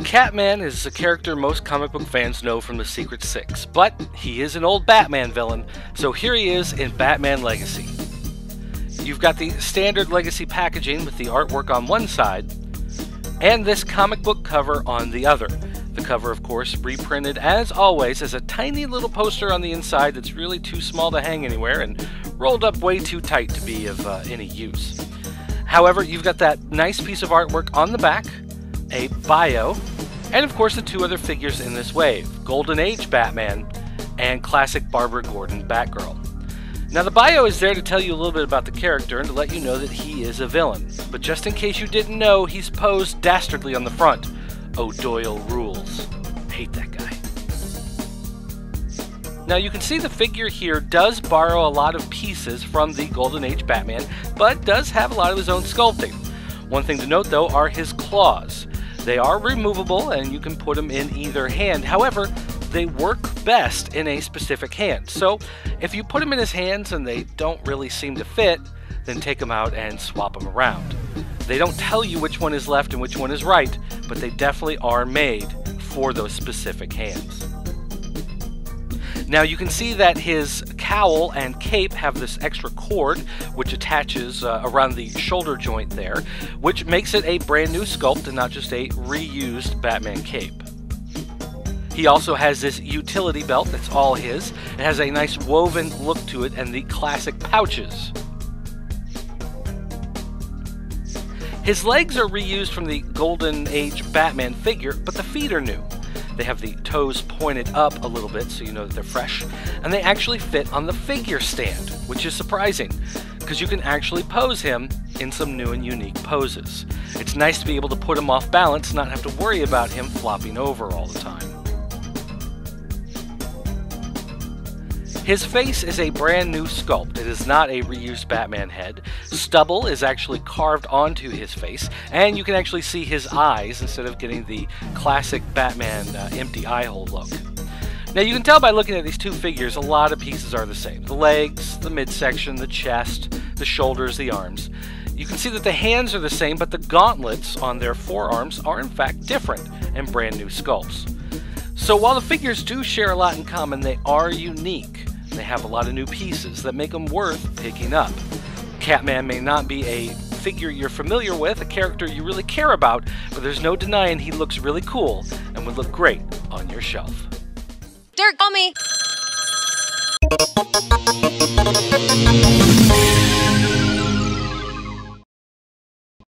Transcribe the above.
Catman is a character most comic book fans know from the Secret Six, but he is an old Batman villain, so here he is in Batman Legacy. You've got the standard Legacy packaging with the artwork on one side, and this comic book cover on the other. The cover, of course, reprinted as always as a tiny little poster on the inside that's really too small to hang anywhere and rolled up way too tight to be of any use. However, you've got that nice piece of artwork on the back, a bio, and of course the two other figures in this wave, Golden Age Batman and classic Barbara Gordon Batgirl. Now the bio is there to tell you a little bit about the character and to let you know that he is a villain, but just in case you didn't know, he's posed dastardly on the front. O'Doyle rules. Hate that guy. Now you can see the figure here does borrow a lot of pieces from the Golden Age Batman, but does have a lot of his own sculpting. One thing to note though are his claws. They are removable and you can put them in either hand. However, they work best in a specific hand. So if you put them in his hands and they don't really seem to fit, then take them out and swap them around. They don't tell you which one is left and which one is right, but they definitely are made for those specific hands. Now you can see that his cowl and cape have this extra cord which attaches around the shoulder joint there, which makes it a brand new sculpt and not just a reused Batman cape. He also has this utility belt that's all his. It has a nice woven look to it and the classic pouches. His legs are reused from the Golden Age Batman figure, but the feet are new. They have the toes pointed up a little bit so you know that they're fresh, and they actually fit on the figure stand, which is surprising, because you can actually pose him in some new and unique poses. It's nice to be able to put him off balance, not have to worry about him flopping over all the time. His face is a brand new sculpt. It is not a reused Batman head. Stubble is actually carved onto his face, and you can actually see his eyes instead of getting the classic Batman empty eye hole look. Now you can tell by looking at these two figures, a lot of pieces are the same. The legs, the midsection, the chest, the shoulders, the arms. You can see that the hands are the same, but the gauntlets on their forearms are in fact different and brand new sculpts. So while the figures do share a lot in common, they are unique. They have a lot of new pieces that make them worth picking up. Catman may not be a figure you're familiar with, a character you really care about, but there's no denying he looks really cool and would look great on your shelf. DiRT, call me!